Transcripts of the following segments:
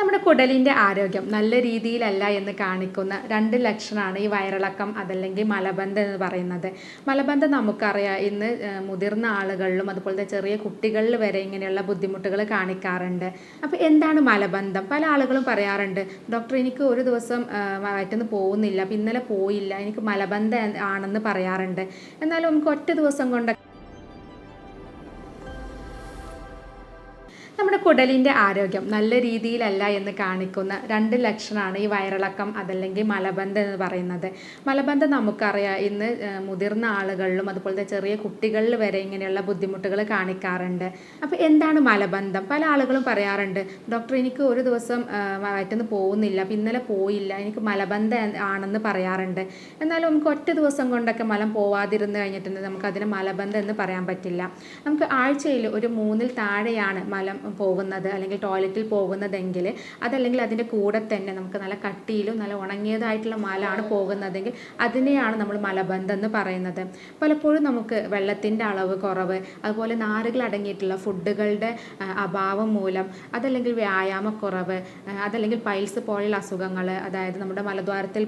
നമ്മുടെ കുടലിൻ്റെ ആരോഗ്യം നല്ല രീതിയിലല്ല എന്ന് കാണിക്കുന്ന രണ്ട് ലക്ഷണമാണ് ഈ വയറിളക്കം അതല്ലെങ്കിൽ മലബന്ധം എന്ന് പറയുന്നത്. മലബന്ധം നമുക്കറിയാം ഇന്ന് മുതിർന്ന ആളുകളിലും അതുപോലത്തെ ചെറിയ കുട്ടികളിൽ വരെ ഇങ്ങനെയുള്ള ബുദ്ധിമുട്ടുകൾ കാണിക്കാറുണ്ട്. അപ്പോൾ എന്താണ് മലബന്ധം? പല ആളുകളും പറയാറുണ്ട്, ഡോക്ടർ എനിക്ക് ഒരു ദിവസം വയറ്റിന്ന് പോകുന്നില്ല, അപ്പോൾ ഇന്നലെ പോയില്ല, എനിക്ക് മലബന്ധം ആണെന്ന് പറയാറുണ്ട്. എന്നാലും നമുക്ക് ഒറ്റ ദിവസം കൊണ്ട് നമ്മുടെ കുടലിൻ്റെ ആരോഗ്യം നല്ല രീതിയിലല്ല എന്ന് കാണിക്കുന്ന രണ്ട് ലക്ഷണമാണ് ഈ വയറിളക്കം അതല്ലെങ്കിൽ മലബന്ധം എന്ന് പറയുന്നത്. മലബന്ധം നമുക്കറിയാം ഇന്ന് മുതിർന്ന ആളുകളിലും അതുപോലത്തെ ചെറിയ കുട്ടികളിൽ വരെ ഇങ്ങനെയുള്ള ബുദ്ധിമുട്ടുകൾ കാണിക്കാറുണ്ട്. അപ്പോൾ എന്താണ് മലബന്ധം? പല ആളുകളും പറയാറുണ്ട്, ഡോക്ടർ എനിക്ക് ഒരു ദിവസം വയറ്റിന്ന് പോകുന്നില്ല, അപ്പോൾ ഇന്നലെ പോയില്ല, എനിക്ക് മലബന്ധം ആണെന്ന് പറയാറുണ്ട്. എന്നാലും നമുക്ക് ഒറ്റ ദിവസം കൊണ്ടൊക്കെ മലം പോവാതിരുന്ന് കഴിഞ്ഞിട്ടുണ്ടെങ്കിൽ നമുക്കതിന് മലബന്ധം എന്ന് പറയാൻ പറ്റില്ല. നമുക്ക് ആഴ്ചയിൽ ഒരു 3-ൽ താഴെയാണ് മലം പോകുന്നത് അല്ലെങ്കിൽ ടോയ്ലറ്റിൽ പോകുന്നതെങ്കിൽ, അതല്ലെങ്കിൽ അതിൻ്റെ കൂടെ തന്നെ നമുക്ക് നല്ല കട്ടിയിലും നല്ല ഉണങ്ങിയതായിട്ടുള്ള മലമാണ് പോകുന്നതെങ്കിൽ അതിനെയാണ് നമ്മൾ മലബന്ധം എന്ന് പറയുന്നത്. പലപ്പോഴും നമുക്ക് വെള്ളത്തിൻ്റെ അളവ് കുറവ്, അതുപോലെ നാരുകൾ അടങ്ങിയിട്ടുള്ള ഫുഡുകളുടെ അഭാവം മൂലം, അതല്ലെങ്കിൽ വ്യായാമക്കുറവ്, അതല്ലെങ്കിൽ പൈൽസ് പോലെയുള്ള അസുഖങ്ങൾ, അതായത് നമ്മുടെ മലദ്വാരത്തിൽ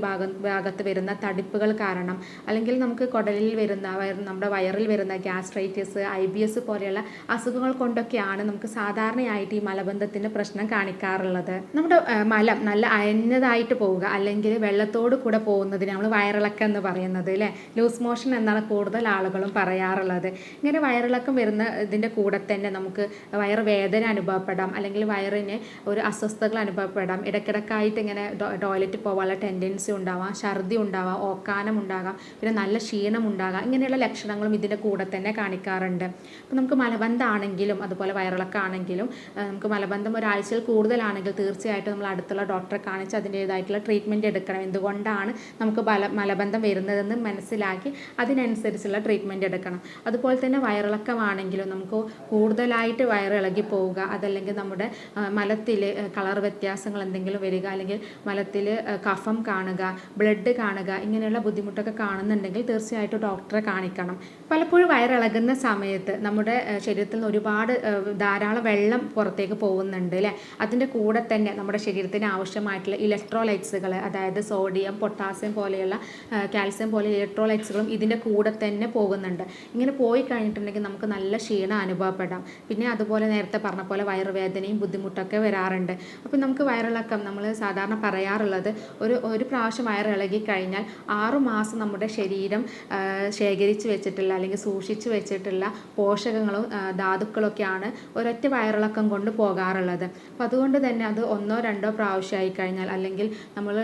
ഭാഗത്ത് വരുന്ന തടിപ്പുകൾ കാരണം, അല്ലെങ്കിൽ നമുക്ക് കുടലിൽ വരുന്ന നമ്മുടെ വയറിൽ വരുന്ന ഗ്യാസ്ട്രൈറ്റിസ്, IBS പോലെയുള്ള അസുഖങ്ങൾ കൊണ്ടൊക്കെയാണ് നമുക്ക് സാധാരണയായിട്ട് ഈ മലബന്ധത്തിൻ്റെ പ്രശ്നം കാണിക്കാറുള്ളത്. നമ്മുടെ മലം നല്ല അയഞ്ഞതായിട്ട് പോവുക അല്ലെങ്കിൽ വെള്ളത്തോട് കൂടെ പോകുന്നതിന് നമ്മൾ വയറിളക്കം എന്ന് പറയുന്നത് അല്ലേ, ലൂസ് മോഷൻ എന്നാണ് കൂടുതൽ ആളുകളും പറയാറുള്ളത്. ഇങ്ങനെ വയറിളക്കം വരുന്ന ഇതിൻ്റെ കൂടെ തന്നെ നമുക്ക് വയറുവേദന അനുഭവപ്പെടാം, അല്ലെങ്കിൽ വയറിന് ഒരു അസ്വസ്ഥതകൾ അനുഭവപ്പെടാം, ഇടയ്ക്കിടക്കായിട്ട് ഇങ്ങനെ ടോയ്ലറ്റിൽ പോകാനുള്ള ടെൻഡൻസി ഉണ്ടാവാം, ഛർദി ഉണ്ടാവാം, ഓക്കാനം ഉണ്ടാകാം, പിന്നെ നല്ല ക്ഷീണം ഉണ്ടാകാം. ഇങ്ങനെയുള്ള ലക്ഷണങ്ങളും ഇതിൻ്റെ കൂടെ തന്നെ കാണിക്കാറുണ്ട്. അപ്പോൾ നമുക്ക് മലബന്ധമാണെങ്കിലും അതുപോലെ വയറിളക്കമാണെങ്കിലും നമുക്ക് മലബന്ധം ഒരാഴ്ചയിൽ കൂടുതലാണെങ്കിൽ തീർച്ചയായിട്ടും നമ്മൾ അടുത്തുള്ള ഡോക്ടറെ കാണിച്ച് അതിൻ്റേതായിട്ടുള്ള ട്രീറ്റ്മെൻറ്റ് എടുക്കണം. എന്തുകൊണ്ടാണ് നമുക്ക് മലബന്ധം വരുന്നതെന്ന് മനസ്സിലാക്കി അതിനനുസരിച്ചുള്ള ട്രീറ്റ്മെൻറ്റ് എടുക്കണം. അതുപോലെ തന്നെ വയറിളക്കമാണെങ്കിലും നമുക്ക് കൂടുതലായിട്ട് വയറിളകി പോവുക, അതല്ലെങ്കിൽ നമ്മുടെ മലത്തിൽ കളർ വ്യത്യാസങ്ങൾ എന്തെങ്കിലും വരിക, അല്ലെങ്കിൽ മലത്തിൽ കഫം കാണുക, ബ്ലഡ് കാണുക, ഇങ്ങനെയുള്ള ബുദ്ധിമുട്ടൊക്കെ കാണുന്നുണ്ടെങ്കിൽ തീർച്ചയായിട്ടും ഡോക്ടറെ കാണിക്കണം. പലപ്പോഴും വയറിളകുന്ന സമയത്ത് നമ്മുടെ ശരീരത്തിൽ നിന്ന് ഒരുപാട് ധാരാളം വെള്ളം പുറത്തേക്ക് പോകുന്നുണ്ട് അല്ലേ. അതിൻ്റെ കൂടെ തന്നെ നമ്മുടെ ശരീരത്തിന് ആവശ്യമായിട്ടുള്ള ഇലക്ട്രോലൈറ്റ്സുകൾ, അതായത് സോഡിയം, പൊട്ടാസ്യം പോലെയുള്ള കാൽസ്യം പോലെ ഇലക്ട്രോലൈറ്റ്സുകളും ഇതിൻ്റെ കൂടെ തന്നെ പോകുന്നുണ്ട്. ഇങ്ങനെ പോയി കഴിഞ്ഞിട്ടുണ്ടെങ്കിൽ നമുക്ക് നല്ല ക്ഷീണം അനുഭവപ്പെടാം. പിന്നെ അതുപോലെ നേരത്തെ പറഞ്ഞ പോലെ വയറുവേദനയും ബുദ്ധിമുട്ടൊക്കെ വരാറുണ്ട്. അപ്പോൾ നമുക്ക് വയറിളക്കം നമ്മൾ സാധാരണ പറയാറുള്ളത് ഒരു പ്രാവശ്യം വയറിളകി കഴിഞ്ഞാൽ 6 മാസം നമ്മുടെ ശരീരം ശേഖരിച്ച് വെച്ചിട്ടുള്ള അല്ലെങ്കിൽ സൂക്ഷിച്ച് വെച്ചിട്ടുള്ള പോഷകങ്ങളും ധാതുക്കളൊക്കെയാണ് ഒരൊറ്റ വയറിളക്കം കൊണ്ട് പോകാറുള്ളത്. അപ്പോൾ അതുകൊണ്ട് തന്നെ അത് 1-2 പ്രാവശ്യമായി കഴിഞ്ഞാൽ, അല്ലെങ്കിൽ നമ്മൾ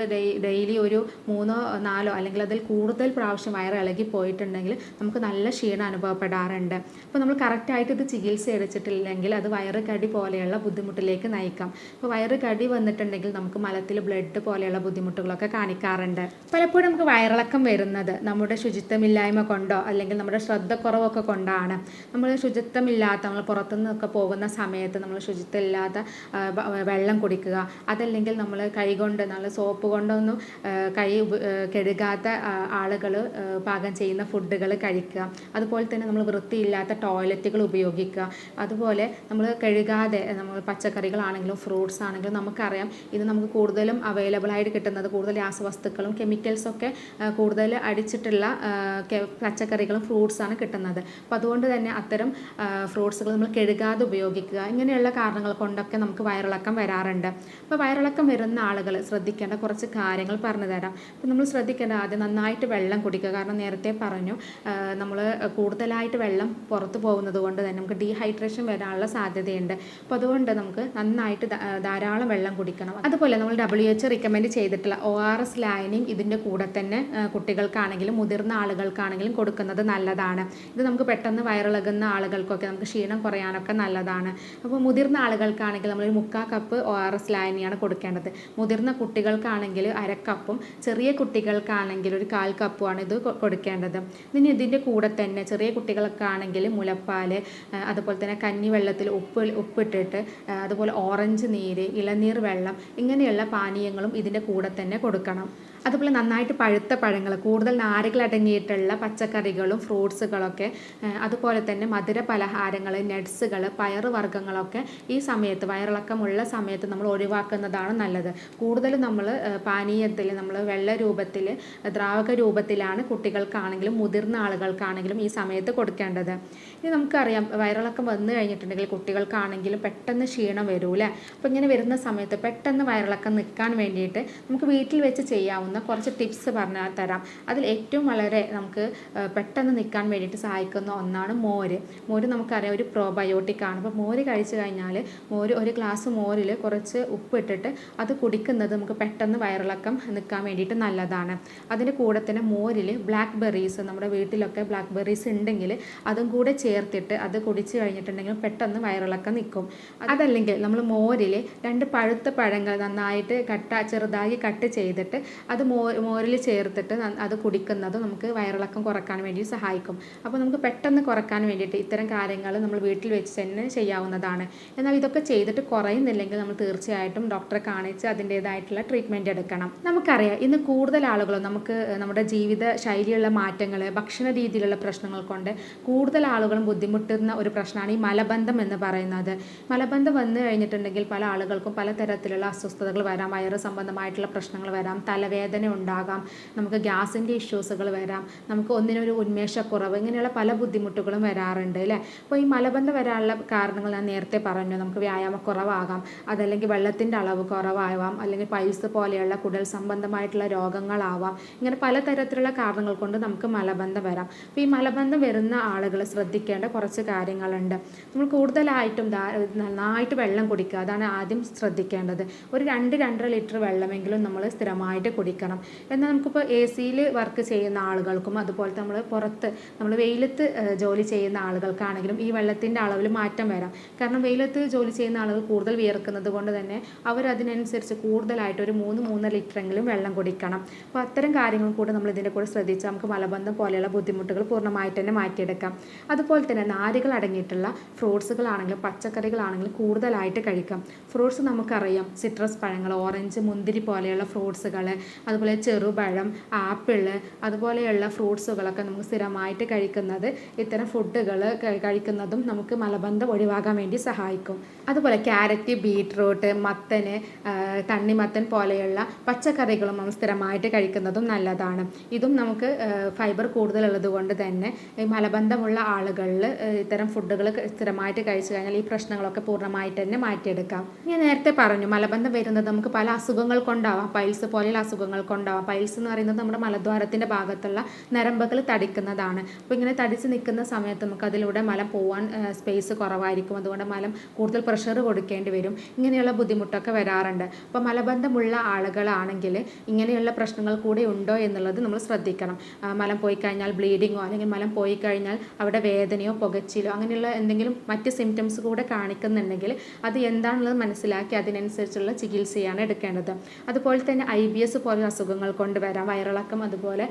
ഡെയിലി ഒരു 3-4 അല്ലെങ്കിൽ അതിൽ കൂടുതൽ പ്രാവശ്യം വയറിളകി പോയിട്ടുണ്ടെങ്കിൽ നമുക്ക് നല്ല ക്ഷീണം അനുഭവപ്പെടാറുണ്ട്. അപ്പോൾ നമ്മൾ കറക്റ്റായിട്ട് ഇത് ചികിത്സ എടുത്തിട്ടില്ലെങ്കിൽ അത് വയറ് കടി പോലെയുള്ള ബുദ്ധിമുട്ടിലേക്ക് നയിക്കാം. അപ്പോൾ വയറ് കടി വന്നിട്ടുണ്ടെങ്കിൽ നമുക്ക് മലത്തിൽ ബ്ലഡ് പോലെയുള്ള ബുദ്ധിമുട്ടുകളൊക്കെ കാണിക്കാറുണ്ട്. പലപ്പോഴും നമുക്ക് വയറിളക്കം വരുന്നത് നമ്മുടെ ശുചിത്വമില്ലായ്മ കൊണ്ടോ അല്ലെങ്കിൽ നമ്മുടെ ശ്രദ്ധക്കുറവൊക്കെ കൊണ്ടാണ്. നമ്മൾ ശുചിത്വമില്ലാത്ത, നമ്മൾ പുറത്തുനിന്നൊക്കെ പോകുന്ന സമയത്ത് നമ്മൾ ശുചിത്വമില്ലാത്ത വെള്ളം കുടിക്കുക, അതല്ലെങ്കിൽ നമ്മൾ കൈകൊണ്ട് നല്ല സോപ്പ് കൊണ്ടൊന്നും കൈ കഴുകാത്ത ആളുകൾ പാകം ചെയ്യുന്ന ഫുഡുകൾ കഴിക്കുക, അതുപോലെ തന്നെ നമ്മൾ വൃത്തിയില്ലാത്ത ടോയ്ലറ്റുകൾ ഉപയോഗിക്കുക, അതുപോലെ നമ്മൾ കഴുകാതെ നമ്മൾ പച്ചക്കറികളാണെങ്കിലും ഫ്രൂട്ട്സ് ആണെങ്കിലും നമുക്കറിയാം ഇത് നമുക്ക് കൂടുതലും അവൈലബിൾ ആയിട്ട് കിട്ടുന്നത് കൂടുതൽ രാസവസ്തുക്കളും കെമിക്കൽസൊക്കെ കൂടുതൽ അടിച്ചിട്ടുള്ള പച്ചക്കറികളും ഫ്രൂട്ട്സാണ് കിട്ടുന്നത്. അപ്പോൾ അതുകൊണ്ട് തന്നെ അത്തരം ഫ്രൂട്ട്സുകൾ നമ്മൾ കഴുകാതെ ഉപയോഗിക്കുക. ഇങ്ങനെയുള്ള കാരണങ്ങൾ കൊണ്ടൊക്കെ നമുക്ക് വയറിളക്കം വരാറുണ്ട്. അപ്പോൾ വയറിളക്കം വരുന്ന ആളുകൾ ശ്രദ്ധിക്കേണ്ട കുറച്ച് കാര്യങ്ങൾ പറഞ്ഞു തരാം. അപ്പോൾ നമ്മൾ ശ്രദ്ധിക്കേണ്ട ആദ്യം നന്നായിട്ട് വെള്ളം കുടിക്കുക. കാരണം നേരത്തെ പറഞ്ഞു നമ്മൾ കൂടുതലായിട്ട് വെള്ളം പുറത്ത് പോകുന്നത് കൊണ്ട് തന്നെ നമുക്ക് ഡീഹൈഡ്രേഷൻ വരാനുള്ള സാധ്യതയുണ്ട്. അപ്പോൾ അതുകൊണ്ട് നമുക്ക് നന്നായിട്ട് ധാരാളം വെള്ളം കുടിക്കണം. അതുപോലെ നമ്മൾ WHO റിക്കമെൻഡ് ചെയ്തിട്ടുള്ള ORS ലായനിയും ഇതിൻ്റെ കൂടെ തന്നെ കുട്ടികൾക്കാണെങ്കിലും മുതിർന്ന ആളുകൾക്കാണെങ്കിലും കൊടുക്കുന്നത് നല്ലതാണ്. ഇത് നമുക്ക് പെട്ടെന്ന് വയറിളകുന്ന ആളുകൾക്കൊക്കെ നമുക്ക് ക്ഷീണം കുറയാനൊക്കെ നല്ലതാണ്. അപ്പോൾ മുതിർന്ന ആളുകൾക്കാണെങ്കിൽ നമ്മളൊരു 3/4 കപ്പ് ORS ലായനിയാണ് കൊടുക്കേണ്ടത്. മുതിർന്ന കുട്ടികൾക്കാണെങ്കിൽ 1/2 കപ്പും ചെറിയ കുട്ടികൾക്കാണെങ്കിൽ ഒരു 1/4 കപ്പുമാണ് ഇത് കൊടുക്കേണ്ടത്. ഇനി ഇതിൻ്റെ കൂടെ തന്നെ ചെറിയ കുട്ടികൾക്കാണെങ്കിൽ മുലപ്പാൽ, അതുപോലെ തന്നെ കഞ്ഞിവെള്ളത്തിൽ ഉപ്പിട്ടിട്ട്, അതുപോലെ ഓറഞ്ച് നീര്, ഇളനീർ വെള്ളം, ഇങ്ങനെയുള്ള പാനീയങ്ങളും ഇതിൻ്റെ കൂടെ തന്നെ കൊടുക്കണം. അതുപോലെ നന്നായിട്ട് പഴുത്ത പഴങ്ങൾ, കൂടുതൽ നാരുകൾ അടങ്ങിയിട്ടുള്ള പച്ചക്കറികളും ഫ്രൂട്ട്സുകളൊക്കെ, അതുപോലെ തന്നെ മധുര പലഹാരങ്ങൾ, നട്ട്സുകൾ, പയറുവർഗ്ഗങ്ങൾ ഭക്ഷണങ്ങളൊക്കെ ഈ സമയത്ത് വയറിളക്കമുള്ള സമയത്ത് നമ്മൾ ഒഴിവാക്കുന്നതാണ് നല്ലത്. കൂടുതലും നമ്മൾ പാനീയത്തിൽ നമ്മൾ വെള്ള രൂപത്തിൽ ദ്രാവക രൂപത്തിലാണ് കുട്ടികൾക്കാണെങ്കിലും മുതിർന്ന ആളുകൾക്കാണെങ്കിലും ഈ സമയത്ത് കൊടുക്കേണ്ടത്. ഇനി നമുക്കറിയാം വയറിളക്കം വന്നു കഴിഞ്ഞിട്ടുണ്ടെങ്കിൽ കുട്ടികൾക്കാണെങ്കിലും പെട്ടെന്ന് ക്ഷീണം വരൂല്ലേ. അപ്പോൾ ഇങ്ങനെ വരുന്ന സമയത്ത് പെട്ടെന്ന് വയറിളക്കം നിൽക്കാൻ വേണ്ടിയിട്ട് നമുക്ക് വീട്ടിൽ വെച്ച് ചെയ്യാവുന്ന കുറച്ച് ടിപ്സ് പറഞ്ഞു തരാം. അതിൽ ഏറ്റവും വളരെ നമുക്ക് പെട്ടെന്ന് നിൽക്കാൻ വേണ്ടിയിട്ട് സഹായിക്കുന്ന ഒന്നാണ് മോര്. മോര് നമുക്കറിയാം ഒരു പ്രോബയോട്ടിക് ആണ്. അപ്പോൾ മോര് കഴിച്ചു കഴിഞ്ഞാൽ ഒരു ഗ്ലാസ് മോരിൽ കുറച്ച് ഉപ്പിട്ടിട്ട് അത് കുടിക്കുന്നത് നമുക്ക് പെട്ടെന്ന് വയറിളക്കം നിൽക്കാൻ വേണ്ടിയിട്ട് നല്ലതാണ്. അതിൻ്റെ കൂടെ തന്നെ മോരിൽ ബ്ലാക്ക് ബെറീസ്, നമ്മുടെ വീട്ടിലൊക്കെ ബ്ലാക്ക് ബെറീസ് ഉണ്ടെങ്കിൽ അതും കൂടെ ചേർത്തിട്ട് അത് കുടിച്ച് കഴിഞ്ഞിട്ടുണ്ടെങ്കിൽ പെട്ടെന്ന് വയറിളക്കം നിൽക്കും. അതല്ലെങ്കിൽ നമ്മൾ മോരിൽ 2 പഴുത്ത പഴങ്ങൾ നന്നായിട്ട് ചെറുതായി കട്ട് ചെയ്തിട്ട് അത് മോരിൽ ചേർത്തിട്ട് അത് കുടിക്കുന്നത് നമുക്ക് വയറിളക്കം കുറക്കാൻ വേണ്ടി സഹായിക്കും. അപ്പോൾ നമുക്ക് പെട്ടെന്ന് കുറക്കാൻ വേണ്ടിയിട്ട് ഇത്തരം കാര്യങ്ങൾ നമ്മൾ വീട്ടിൽ വെച്ച് തന്നെ ചെയ്യാവുന്നതാണ്. എന്നാൽ ഇതൊക്കെ ചെയ്തിട്ട് കുറയുന്നില്ലെങ്കിൽ നമ്മൾ തീർച്ചയായിട്ടും ഡോക്ടറെ കാണിച്ച് അതിൻ്റേതായിട്ടുള്ള ട്രീറ്റ്മെൻറ്റ് എടുക്കണം. നമുക്കറിയാം ഇന്ന് കൂടുതൽ ആളുകളും നമുക്ക് നമ്മുടെ ജീവിത ശൈലിയുള്ള മാറ്റങ്ങൾ, ഭക്ഷണ രീതിയിലുള്ള പ്രശ്നങ്ങൾ കൊണ്ട് കൂടുതൽ ആളുകളും ബുദ്ധിമുട്ടുന്ന ഒരു പ്രശ്നമാണ് ഈ മലബന്ധം എന്ന് പറയുന്നത്. മലബന്ധം വന്നു കഴിഞ്ഞിട്ടുണ്ടെങ്കിൽ പല ആളുകൾക്കും പലതരത്തിലുള്ള അസ്വസ്ഥതകൾ വരാം. വയറ് സംബന്ധമായിട്ടുള്ള പ്രശ്നങ്ങൾ വരാം, തലവേദന ഉണ്ടാകാം, നമുക്ക് ഗ്യാസിൻ്റെ ഇഷ്യൂസുകൾ വരാം, നമുക്ക് ഒന്നിനൊരു ഉന്മേഷക്കുറവ്, ഇങ്ങനെയുള്ള പല ബുദ്ധിമുട്ടുകളും വരാറുണ്ട് അല്ലേ. അപ്പോൾ ഈ മലബന്ധം വരാനുള്ള കാരണങ്ങൾ ഞാൻ നേരത്തെ പറഞ്ഞു. നമുക്ക് വ്യായാമക്കുറവാകാം, അതല്ലെങ്കിൽ വെള്ളത്തിൻ്റെ അളവ് കുറവാകാം, അല്ലെങ്കിൽ പൈൽസ് പോലെയുള്ള കുടൽ സംബന്ധമായിട്ടുള്ള രോഗങ്ങളാവാം. ഇങ്ങനെ പലതരത്തിലുള്ള കാരണങ്ങൾ കൊണ്ട് നമുക്ക് മലബന്ധം വരാം. അപ്പോൾ ഈ മലബന്ധം വരുന്ന ആളുകൾ ശ്രദ്ധിക്കേണ്ട കുറച്ച് കാര്യങ്ങളുണ്ട്. നമ്മൾ കൂടുതലായിട്ടും നന്നായിട്ട് വെള്ളം കുടിക്കുക, അതാണ് ആദ്യം ശ്രദ്ധിക്കേണ്ടത്. ഒരു 2-2.5 ലിറ്റർ വെള്ളമെങ്കിലും നമ്മൾ സ്ഥിരമായിട്ട് കുടിക്കണം. എന്നാൽ നമുക്കിപ്പോൾ AC-യിൽ വർക്ക് ചെയ്യുന്ന ആളുകൾക്കും അതുപോലെ നമ്മൾ പുറത്ത് നമ്മൾ വെയിലത്ത് ജോലി ചെയ്യുന്ന ആളുകൾക്കാണെങ്കിലും ഈ വെള്ളത്തിൻ്റെ അളവിൽ മാറ്റം വരാം. കാരണം വെയിലത്ത് ജോലി ചെയ്യുന്ന ആളുകൾ കൂടുതൽ വിയർക്കുന്നത് കൊണ്ട് തന്നെ അവരതിനനുസരിച്ച് കൂടുതലായിട്ട് ഒരു 3-3.5 ലിറ്ററെങ്കിലും വെള്ളം കുടിക്കണം. അപ്പോൾ അത്തരം കാര്യങ്ങൾ കൂടെ നമ്മൾ ഇതിൻ്റെ കൂടെ ശ്രദ്ധിച്ചാൽ നമുക്ക് മലബന്ധം പോലെയുള്ള ബുദ്ധിമുട്ടുകൾ പൂർണ്ണമായിട്ട് തന്നെ മാറ്റിയെടുക്കാം. അതുപോലെ തന്നെ നാരുകൾ അടങ്ങിയിട്ടുള്ള ഫ്രൂട്ട്സുകളാണെങ്കിലും പച്ചക്കറികളാണെങ്കിലും കൂടുതലായിട്ട് കഴിക്കാം. ഫ്രൂട്ട്സ് നമുക്കറിയാം സിട്രസ് പഴങ്ങൾ, ഓറഞ്ച്, മുന്തിരി പോലെയുള്ള ഫ്രൂട്ട്സുകൾ, അതുപോലെ ചെറുപഴം, ആപ്പിൾ, അതുപോലെയുള്ള ഫ്രൂട്ട്സുകളൊക്കെ നമുക്ക് സ്ഥിരമായിട്ട് കഴിക്കുന്നത്, ഇത്തരം ഫുഡുകൾ കഴിക്കുന്നതും നമുക്ക് മലബന്ധം ഒഴിവാക്കാൻ വേണ്ടി സഹായിക്കും. അതുപോലെ ക്യാരറ്റ്, ബീട്രൂട്ട്, മത്തന്, തണ്ണിമത്തൻ പോലെയുള്ള പച്ചക്കറികളും നമ്മൾ സ്ഥിരമായിട്ട് കഴിക്കുന്നതും നല്ലതാണ്. ഇതും നമുക്ക് ഫൈബർ കൂടുതലുള്ളത് കൊണ്ട് തന്നെ മലബന്ധമുള്ള ആളുകളിൽ ഇത്തരം ഫുഡുകൾ സ്ഥിരമായിട്ട് കഴിച്ചു കഴിഞ്ഞാൽ ഈ പ്രശ്നങ്ങളൊക്കെ പൂർണ്ണമായിട്ട് തന്നെ മാറ്റിയെടുക്കാം. ഞാൻ നേരത്തെ പറഞ്ഞു മലബന്ധം വരുന്നത് നമുക്ക് പല അസുഖങ്ങൾ കൊണ്ടാവാം. പൈൽസ് പോലെയുള്ള അസുഖങ്ങൾ കൊണ്ടാവാം. പൈൽസ് എന്ന് പറയുന്നത് നമ്മുടെ മലദ്വാരത്തിൻ്റെ ഭാഗത്തുള്ള നരമ്പുകൾ തടിക്കുന്നതാണ്. അപ്പോൾ ഇങ്ങനെ തടിച്ച് നിൽക്കുന്ന സമയത്ത് നമുക്ക് അതിലൂടെ മലം പോകാൻ സ്പേസ് കുറവായിരിക്കും. അതുകൊണ്ട് മലം കൂടുതൽ പ്രഷർ കൊടുക്കേണ്ടി വരും. ഇങ്ങനെയുള്ള ബുദ്ധിമുട്ടൊക്കെ വരാറുണ്ട്. അപ്പോൾ മലബന്ധമുള്ള ആളുകളാണെങ്കിൽ ഇങ്ങനെയുള്ള പ്രശ്നങ്ങൾ കൂടെ ഉണ്ടോ എന്നുള്ളത് നമ്മൾ ശ്രദ്ധിക്കണം. മലം പോയി കഴിഞ്ഞാൽ ബ്ലീഡിങ്ങോ അല്ലെങ്കിൽ മലം പോയി കഴിഞ്ഞാൽ അവിടെ വേദനയോ പുകച്ചിലോ അങ്ങനെയുള്ള എന്തെങ്കിലും മറ്റ് സിംറ്റംസ് കൂടെ കാണിക്കുന്നുണ്ടെങ്കിൽ അത് എന്താണെന്നുള്ളത് മനസ്സിലാക്കി അതിനനുസരിച്ചുള്ള ചികിത്സയാണ് എടുക്കേണ്ടത്. അതുപോലെ തന്നെ IBS പോലുള്ള അസുഖങ്ങൾ കൊണ്ട് വരാം. വയറിളക്കം അതുപോലെ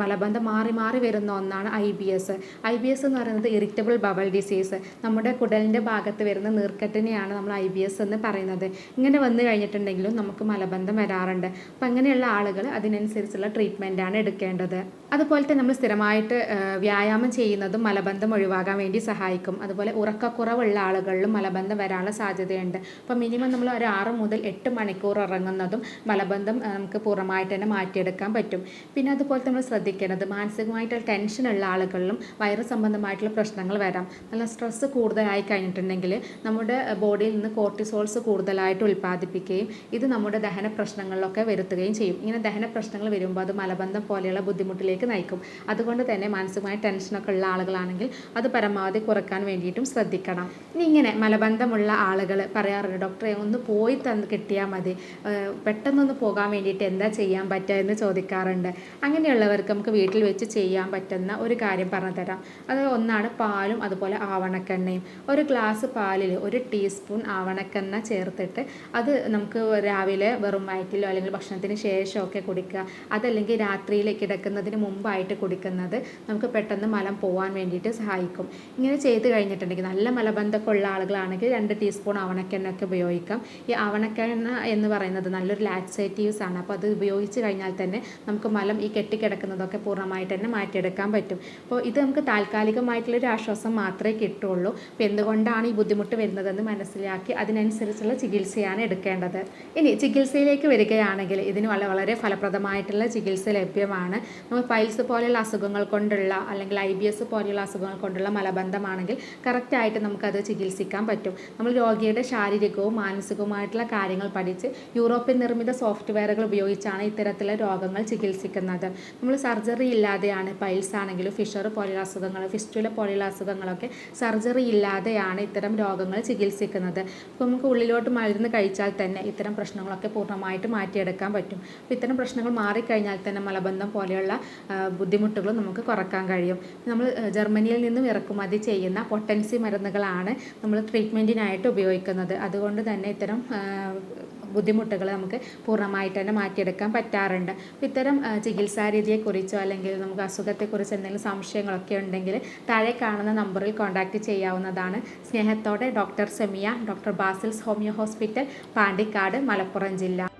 മലബന്ധം മാറി മാറി വരുന്ന ഒന്നാണ് IBS. IBS എന്ന് പറയുന്നത് ഇറിറ്റബിൾ ബവൽ ഡിസീസ്, നമ്മുടെ കുടലിൻ്റെ ഭാഗത്ത് വരുന്ന നീർക്കെട്ടിനെയാണ് നമ്മൾ IBS എന്ന് പറയുന്നത്. ഇങ്ങനെ വന്നു കഴിഞ്ഞിട്ടുണ്ടെങ്കിലും നമുക്ക് മലബന്ധം വരാറുണ്ട്. അപ്പോൾ അങ്ങനെയുള്ള ആളുകൾ അതിനനുസരിച്ചുള്ള ട്രീറ്റ്മെൻറ്റാണ് എടുക്കേണ്ടത്. അതുപോലെ തന്നെ നമ്മൾ സ്ഥിരമായിട്ട് വ്യായാമം ചെയ്യുന്നതും മലബന്ധം ഒഴിവാക്കാൻ വേണ്ടി സഹായിക്കും. അതുപോലെ ഉറക്കക്കുറവുള്ള ആളുകളിലും മലബന്ധം വരാനുള്ള സാധ്യതയുണ്ട്. അപ്പോൾ മിനിമം നമ്മൾ ഒരു 6 മുതൽ 8 മണിക്കൂർ ഉറങ്ങുന്നതും മലബന്ധം നമുക്ക് പൂർണ്ണമായിട്ട് തന്നെ മാറ്റിയെടുക്കാൻ പറ്റും. പിന്നെ അതുപോലെ നമ്മൾ ശ്രദ്ധിക്കേണ്ടത് മാനസികമായിട്ടുള്ള ടെൻഷനുള്ള ആളുകളിലും വയറ് സംബന്ധമായിട്ടുള്ള പ്രശ്നങ്ങൾ വരാം. നല്ല സ്ട്രെസ്സ് കൂടുതലായി കഴിഞ്ഞിട്ടുണ്ടെങ്കിൽ നമ്മുടെ ബോഡിയിൽ നിന്ന് കോർട്ടിസോൾസ് കൂടുതലായിട്ട് ഉൽപ്പാദിപ്പിക്കുകയും ഇത് നമ്മുടെ ദഹന പ്രശ്നങ്ങളിലൊക്കെ വരുത്തുകയും ചെയ്യും. ഇങ്ങനെ ദഹന പ്രശ്നങ്ങൾ വരുമ്പോൾ അത് മലബന്ധം പോലെയുള്ള ബുദ്ധിമുട്ടിലേക്ക് നയിക്കും. അതുകൊണ്ട് തന്നെ മാനസികമായ ടെൻഷനൊക്കെ ഉള്ള ആളുകളാണെങ്കിൽ അത് പരമാവധി കുറക്കാൻ വേണ്ടിയിട്ടും ശ്രദ്ധിക്കണം. ഇനി ഇങ്ങനെ മലബന്ധമുള്ള ആളുകൾ പറയാറുണ്ട്, ഡോക്ടറെ ഒന്ന് പോയി കിട്ടിയാൽ മതി, പെട്ടെന്നൊന്ന് പോകാൻ വേണ്ടിയിട്ട് എന്താ ചെയ്യാൻ പറ്റുക എന്ന് ചോദിക്കാറുണ്ട്. അങ്ങനെയുള്ളവർക്ക് നമുക്ക് വീട്ടിൽ വെച്ച് ചെയ്യാൻ പറ്റുന്ന ഒരു കാര്യം പറഞ്ഞു തരാം. അത് ഒന്നാണ് പാലും അതുപോലെ ആവണക്കെണ്ണയും. ഒരു ഗ്ലാസ് പാലിൽ 1 ടീസ്പൂൺ ആവണക്കെണ്ണ ചേർത്തിട്ട് അത് നമുക്ക് രാവിലെ വെറും വയറ്റിലോ അല്ലെങ്കിൽ ഭക്ഷണത്തിന് ശേഷമൊക്കെ കുടിക്കുക. അതല്ലെങ്കിൽ രാത്രിയിൽ കിടക്കുന്നതിന് മുമ്പായിട്ട് കുടിക്കുന്നത് നമുക്ക് പെട്ടെന്ന് മലം പോകാൻ വേണ്ടിയിട്ട് സഹായിക്കും. ഇങ്ങനെ ചെയ്ത് കഴിഞ്ഞിട്ടുണ്ടെങ്കിൽ നല്ല മലബന്ധമൊക്കെ ഉള്ള ആളുകളാണെങ്കിൽ 2 ടീസ്പൂൺ ആവണക്കെണ്ണയൊക്കെ ഉപയോഗിക്കാം. ഈ ആവണക്കെണ്ണ എന്ന് പറയുന്നത് നല്ലൊരു ലാക്സേറ്റീവ്സ് ആണ്. അപ്പോൾ അത് ഉപയോഗിച്ച് കഴിഞ്ഞാൽ തന്നെ നമുക്ക് മലം ഈ കെട്ടിക്കിടക്കുന്നതൊക്കെ പൂർണ്ണമായിട്ട് തന്നെ മാറ്റിയെടുക്കാൻ പറ്റും. അപ്പോൾ ഇത് നമുക്ക് താൽക്കാലികമായിട്ടുള്ളൊരു ആശ്വാസം മാത്രമേ കിട്ടുള്ളൂ. അപ്പോൾ എന്തുകൊണ്ടാണ് ഈ ബുദ്ധിമുട്ട് വരുന്നതെന്ന് മനസ്സിലാക്കി അതിനനുസരിച്ചുള്ള ചികിത്സയാണ് എടുക്കേണ്ടത്. ഇനി ചികിത്സയിലേക്ക് വരികയാണെങ്കിൽ ഇതിന് വളരെ ഫലപ്രദമായിട്ടുള്ള ചികിത്സ ലഭ്യമാണ്. നമ്മൾ പൈൽസ് പോലെയുള്ള അസുഖങ്ങൾ കൊണ്ടുള്ള അല്ലെങ്കിൽ IBS പോലെയുള്ള അസുഖങ്ങൾ കൊണ്ടുള്ള മലബന്ധമാണെങ്കിൽ കറക്റ്റായിട്ട് നമുക്കത് ചികിത്സിക്കാൻ പറ്റും. നമ്മൾ രോഗിയുടെ ശാരീരികവും മാനസികവുമായിട്ടുള്ള കാര്യങ്ങൾ പഠിച്ച് യൂറോപ്യൻ നിർമ്മിത സോഫ്റ്റ്വെയറുകൾ ഉപയോഗിച്ചാണ് ഇത്തരത്തിലുള്ള രോഗങ്ങൾ ചികിത്സിക്കുന്നത്. നമ്മൾ സർജറി ഇല്ലാതെയാണ് പൈൽസ് ആണെങ്കിലും ഫിഷർ പോലെയുള്ള അസുഖങ്ങൾ, ഫിസ്റ്റുല പോലെയുള്ള അസുഖങ്ങളൊക്കെ സർജറി ഇല്ലാതെയാണ് ഇത്തരം രോഗങ്ങൾ ചികിത്സിക്കുന്നത്. അപ്പോൾ നമുക്ക് ഉള്ളിലോട്ട് മരുന്ന് കഴിച്ചാൽ തന്നെ ഇത്തരം പ്രശ്നങ്ങളൊക്കെ പൂർണ്ണമായിട്ട് മാറ്റിയെടുക്കാൻ പറ്റും. അപ്പോൾ ഇത്തരം പ്രശ്നങ്ങൾ മാറിക്കഴിഞ്ഞാൽ തന്നെ മലബന്ധം പോലെയുള്ള ബുദ്ധിമുട്ടുകൾ നമുക്ക് കുറക്കാൻ കഴിയും. നമ്മൾ ജർമ്മനിയിൽ നിന്നും ഇറക്കുമതി ചെയ്യുന്ന പൊട്ടൻസി മരുന്നുകളാണ് നമ്മൾ ട്രീറ്റ്മെൻറ്റിനായിട്ട് ഉപയോഗിക്കുന്നത്. അതുകൊണ്ട് തന്നെ ഇത്തരം ബുദ്ധിമുട്ടുകൾ നമുക്ക് പൂർണ്ണമായിട്ട് തന്നെ മാറ്റിയെടുക്കാൻ പറ്റാറുണ്ട്. അപ്പോൾ ഇത്തരം ചികിത്സാ രീതിയെക്കുറിച്ചോ അല്ലെങ്കിൽ നമുക്ക് അസുഖത്തെക്കുറിച്ച് എന്തെങ്കിലും സംശയങ്ങളൊക്കെ ഉണ്ടെങ്കിൽ താഴെ കാണുന്ന നമ്പറിൽ കോൺടാക്റ്റ് ചെയ്യാവുന്നതാണ്. സ്നേഹത്തോടെ doctor Semiya, doctor Basil's homeo hospital, Pandikkad, Malappuram ജില്ല.